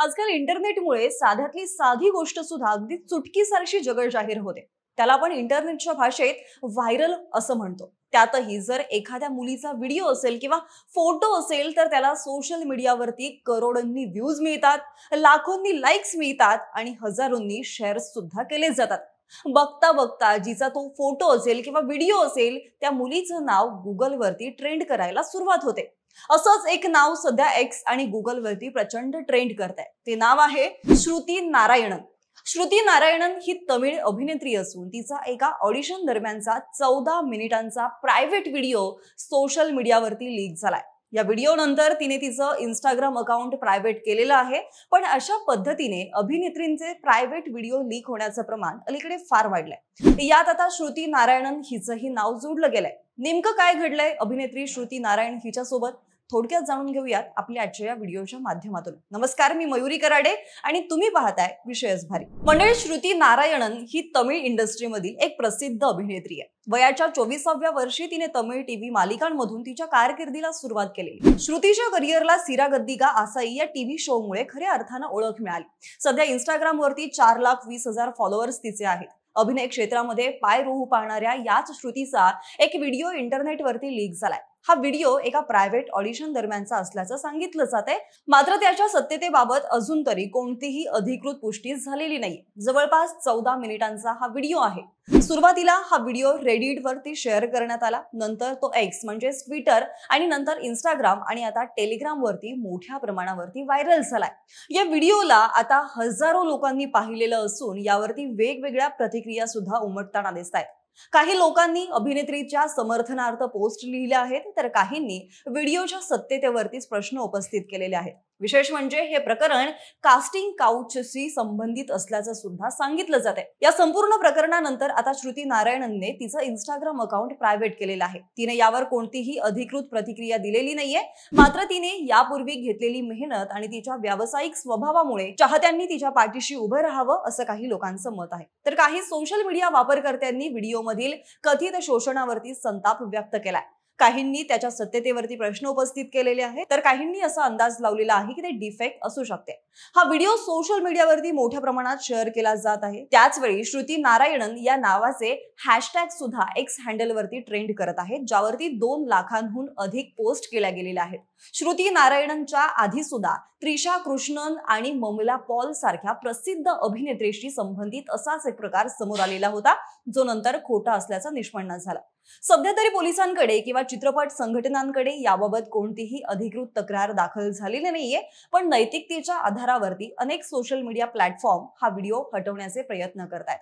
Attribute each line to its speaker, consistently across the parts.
Speaker 1: आजकाल इंटरनेटमुळे साध्यातली साधी गोष्ट सुद्धा अगदी चुटकीसारखी जगजाहीर होते. त्याला आपण इंटरनेटच्या भाषेत व्हायरल असं म्हणतो. त्यातही जर एखाद्या मुलीचा व्हिडिओ असेल किंवा फोटो असेल तर त्याला सोशल मीडियावरती करोडोंनी व्ह्यूज मिळतात, लाखोंनी लाईक्स मिळतात आणि हजारोंनी शेअर्स सुद्धा केले जातात. बघता बघता जिचा तो फोटो असेल किंवा व्हिडिओ असेल त्या मुलीचं नाव गुगलवरती ट्रेंड करायला सुरुवात होते. असंच एक नाव सध्या एक्स आणि गुगलवरती प्रचंड ट्रेंड करतंय. ते नाव आहे श्रुती नारायणन. श्रुती नारायणन ही तमिळ अभिनेत्री असून तिचा एका ऑडिशन दरम्यानचा 14 मिनिटांचा प्रायव्हेट व्हिडिओ सोशल मीडियावरती लीक झालाय. या व्हिडिओ नंतर तिने तिचं इंस्टाग्राम अकाउंट प्रायव्हेट केलेलं आहे. पण अशा पद्धतीने अभिनेत्रींचे प्रायव्हेट व्हिडिओ लीक होण्याचं प्रमाण अलीकडे फार वाढलंय. यात आता श्रुती नारायणन हिचंही नाव जोडलं गेलंय. नेमकं काय घडलंय अभिनेत्री श्रुती नारायण हिच्यासोबत थोडक्यात जाणून घेऊयात आपल्या आजच्या या व्हिडिओच्या माध्यमातून. नमस्कार, मी मयुरी कराडे आणि तुम्ही पाहताय विषयच भारी. मंडळी, श्रुती नारायणन ही तमिळ इंडस्ट्रीमधील एक प्रसिद्ध अभिनेत्री आहे. वयाच्या 24व्या वर्षी तिने तमिळ टीव्ही मालिकांमधून तिच्या कारकिर्दीला सुरुवात केली. श्रुतीच्या करिअरला सिरागद्दिगा आसाई या टीव्ही शो मुळे खऱ्या अर्थानं ओळख मिळाली. सध्या इंस्टाग्रामवरती 4,20,000 फॉलोअर्स तिचे आहेत. अभिनय क्षेत्रामध्ये पाय रोवू पाहणाऱ्या याच श्रुतीचा एक व्हिडिओ इंटरनेटवरती लीक झालाय. हा व्हिडिओ एका प्रायव्हेट ऑडिशन दरम्यानचा असल्याचं सांगितलं जातंय. मात्र त्याच्या सत्यतेबाबत अजून तरी कोणतीही अधिकृत पुष्टी झालेली नाही. जवळपास 14 मिनिटांचा हा व्हिडिओ आहे. सुरुवातीला हा व्हिडिओ रेडिटवरती शेअर करण्यात आला. नंतर तो एक्स म्हणजे ट्विटर आणि नंतर इंस्टाग्राम आणि आता टेलिग्राम वरती मोठ्या प्रमाणावरती व्हायरल झालाय. या व्हिडिओला आता हजारो लोकांनी पाहिलेलं असून यावरती वेगवेगळ्या प्रतिक्रिया सुद्धा उमटताना दिसत आहेत. काही लोकांनी अभिनेत्रीच्या समर्थनार्थ पोस्ट लिहिल्या आहेत तर काहींनी व्हिडिओच्या सत्यतेवरतीच प्रश्न उपस्थित केलेले आहेत. विशेष म्हणजे हे प्रकरण कास्टिंग काउचशी संबंधित असल्याचं सुद्धा सांगितलं जातंय. या संपूर्ण प्रकरणानंतर आता श्रुती नारायणनने तिचं इंस्टाग्राम अकाउंट प्रायव्हेट केलेलं आहे. तिने यावर कोणतीही अधिकृत प्रतिक्रिया दिलेली नाहीये. मात्र तिने यापूर्वी घेतलेली मेहनत आणि तिच्या व्यावसायिक स्वभावामुळे चाहत्यांनी तिच्या पाठीशी उभं राहावं असं काही लोकांचं मत आहे. तर काही सोशल मीडिया वापरकर्त्यांनी व्हिडिओमधील कथित शोषणावरती संताप व्यक्त केलाय. काहींनी त्याच्या सत्यतेवरती प्रश्न उपस्थित केलेले आहेत तर काहींनी असा अंदाज लावलेला आहे की ते डिफेक्ट असू शकते. हा व्हिडिओ सोशल मीडियावरती मोठ्या प्रमाणात शेअर केला जात आहे. त्याचवेळी श्रुती नारायणन या नावाचे हॅशटॅग सुद्धा एक्स हँडलवरती ट्रेंड करत आहेत, ज्यावरती 2 लाखांहून अधिक पोस्ट केल्या गेलेल्या आहेत. श्रुती नारायणनच्या आधी सुद्धा त्रिशा कृष्णन आणि ममला पॉल सारख्या प्रसिद्ध अभिनेत्रीशी संबंधित असाच एक प्रकार समोर आलेला होता, जो नंतर खोटा असल्याचा निष्पन्न झाला. सध्या तरी पोलिसांकडे किंवा चित्रपट संघटनांकडे याबाबत कोणतीही अधिकृत तक्रार दाखल झालेली नाहीये. पण नैतिकतेच्या आधारावरती अनेक सोशल मीडिया प्लॅटफॉर्म हा व्हिडिओ हटवण्याचे प्रयत्न करतायत.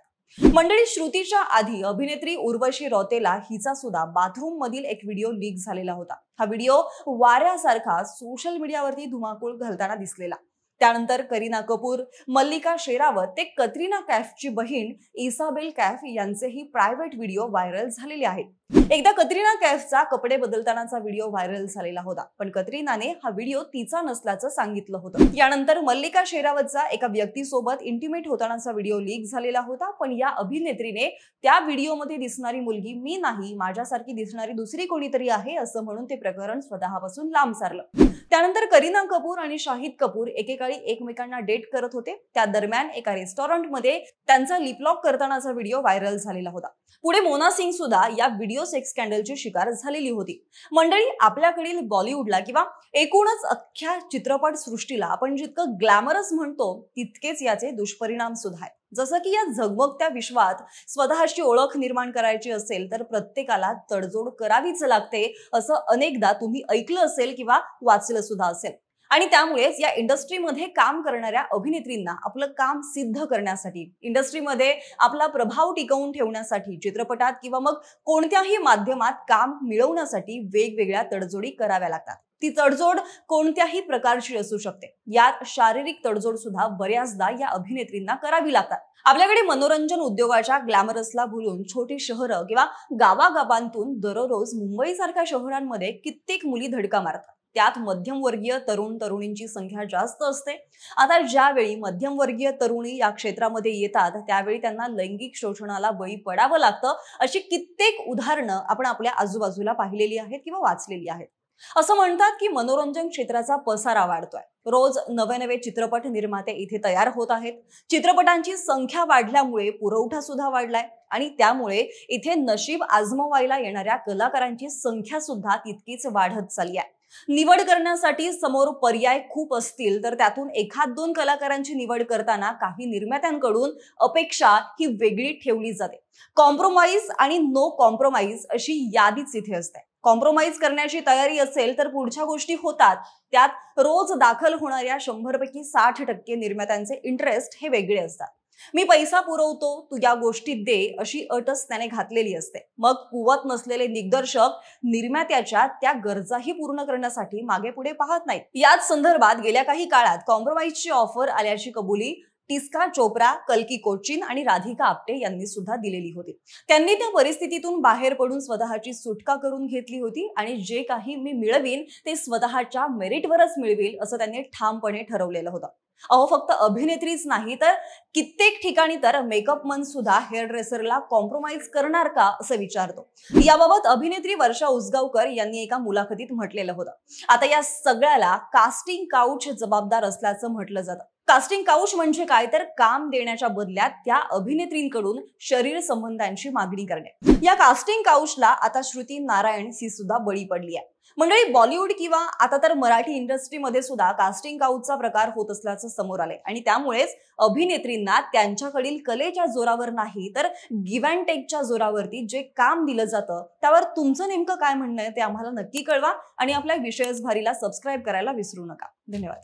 Speaker 1: मंडळी, श्रुतीच्या आधी अभिनेत्री उर्वशी रौतेला हिचा सुद्धा बाथरूम मधील एक व्हिडिओ लीक झालेला होता. हा व्हिडिओ वाऱ्यासारखा सोशल मीडियावरती धुमाकूळ घालताना दिसलेला. त्यानंतर करीना कपूर, मल्लिका शेरावत ते कतरिना कैफची बहीण इसाबेल कैफ यांचेही प्रायव्हेट व्हिडिओ व्हायरल झालेले आहेत. एकदा कतरिना कैफचा कपडे बदलतानाचा व्हिडिओ व्हायरल झालेला होता, पण कतरिनाने हा व्हिडिओ तिचा नसल्याचं सांगितलं होतं. यानंतर मल्लिका शेरावतचा एका व्यक्तीसोबत इंटिमेट होतानाचा व्हिडिओ लीक झालेला होता, पण या अभिनेत्रीने त्या व्हिडिओमध्ये दिसणारी मुलगी मी नाही, माझ्यासारखी दिसणारी दुसरी कोणीतरी आहे असं म्हणून ते प्रकरण स्वतःपासून लांब सारलं. त्यानंतर करीना कपूर आणि शाहिद कपूर एकेकाळी एकमेकांना डेट करत होते. त्या दरम्यान एका रेस्टॉरंटमध्ये त्यांचा लिपलॉक करतानाचा व्हिडिओ व्हायरल झालेला होता. पुढे मोना सिंग सुद्धा या व्हिडिओ सेक्स स्कॅन्डलची शिकार झालेली होती. मंडळी, आपल्याकडील बॉलिवूडला किंवा एकूणच अख्ख्या चित्रपट सृष्टीला आपण जितकं ग्लॅमरस म्हणतो तितकेच याचे दुष्परिणाम सुद्धा आहेत. जसं की या झगमगत्या विश्वात स्वतःची ओळख निर्माण करायची असेल तर प्रत्येकाला तडजोड करावीच लागते असं अनेकदा तुम्ही ऐकलं असेल किंवा वाचलं सुद्धा असेल. आणि त्यामुळेच या इंडस्ट्रीमध्ये काम करणाऱ्या अभिनेत्रींना आपलं काम सिद्ध करण्यासाठी, इंडस्ट्रीमध्ये आपला प्रभाव टिकवून ठेवण्यासाठी, चित्रपटात किंवा मग कोणत्याही माध्यमात काम मिळवण्यासाठी वेगवेगळ्या तडजोडी कराव्या लागतात. ती तडजोड कोणत्याही प्रकारची असू शकते. यात शारीरिक तडजोड सुद्धा बऱ्याचदा या अभिनेत्रींना करावी लागतात. आपल्याकडे मनोरंजन उद्योगाच्या ग्लॅमरसला भुलून छोटी शहरं किंवा गावागावांतून दररोज मुंबईसारख्या शहरांमध्ये कित्येक मुली धडका मारतात. त्यात मध्यमवर्गीय तरुण तरुणींची संख्या जास्त असते. आता ज्यावेळी मध्यमवर्गीय तरुणी या क्षेत्रामध्ये येतात त्यावेळी त्यांना लैंगिक शोषणाला बळी पडावं लागतं. अशी कित्येक उदाहरणं आपण आपल्या आजूबाजूला पाहिलेली आहेत किंवा वाचलेली आहेत. असं म्हणतात की मनोरंजन क्षेत्राचा पसारा वाढतोय. रोज नवे नवे चित्रपट निर्माते इथे तयार होत आहेत. चित्रपटांची संख्या वाढल्यामुळे पुरवठा सुद्धा वाढलाय आणि त्यामुळे इथे नशीब आजमावायला येणाऱ्या कलाकारांची संख्या सुद्धा तितकीच वाढत चालली आहे. निवड करण्यासाठी समोर पर्याय खूप असतील तर त्यातून एखाद दोन कलाकारांची निवड करताना काही निर्मात्यांकडून अपेक्षा ही वेगळी ठेवली जाते. कॉम्प्रोमाइज आणि नो कॉम्प्रोमाइज अशी यादीच इथे असते. कॉम्प्रोमाइज करण्याची तयारी असेल तर पुढच्या गोष्टी होतात. त्यात रोज दाखल होणाऱ्या 100 पैकी 60% निर्मात्यांचे इंटरेस्ट हे वेगळे असतात. मी पैसा पुरवतो, तू या गोष्टीत दे अशी अटच त्याने घातलेली असते. मग कुवत नसलेले दिग्दर्शक निर्मात्याच्या त्या गरजाही पूर्ण करण्यासाठी मागे पुढे पाहत नाहीत. याच संदर्भात गेल्या काही काळात कॉम्प्रोमाइजची ऑफर आल्याची कबुली टिस्का चोप्रा, कल्की कोचिन आणि राधिका आप्टे यांनी सुद्धा दिलेली होती. त्यांनी त्या परिस्थितीतून बाहेर पडून स्वतःची सुटका करून घेतली होती आणि जे काही मी मिळवीन ते स्वतःच्या मेरिटवरच मिळवेल असं त्यांनी ठामपणे ठरवलेलं होतं. अहो, फक्त अभिनेत्रीच नाही तर कित्येक ठिकाणी तर मेकअप मन सुद्धा हेअर ड्रेसरला कॉम्प्रोमाइज करणार का असं विचारतो. याबाबत अभिनेत्री वर्षा उसगावकर यांनी एका मुलाखतीत म्हटलेलं होतं. आता या सगळ्याला कास्टिंग काउच जबाबदार असल्याचं म्हटलं जातं. कास्टिंग काउच म्हणजे काय तर काम देण्याच्या बदल्यात त्या अभिनेत्रींकडून शरीर संबंधांची मागणी करणे. या कास्टिंग काउचला आता श्रुती नारायण ही सुद्धा बळी पडली आहे. मंडळी, बॉलिवूड किंवा आता तर मराठी इंडस्ट्रीमध्ये सुद्धा कास्टिंग काउचचा प्रकार होत असल्याचं समोर आलंय आणि त्यामुळेच अभिनेत्रींना त्यांच्याकडील कलेच्या जोरावर नाही तर गिव्ह अँड टेकच्या जोरावरती जे काम दिलं जातं त्यावर तुमचं नेमकं काय म्हणणं आहे ते आम्हाला नक्की कळवा आणि आपल्या विषयच भारीला सबस्क्राईब करायला विसरू नका. धन्यवाद.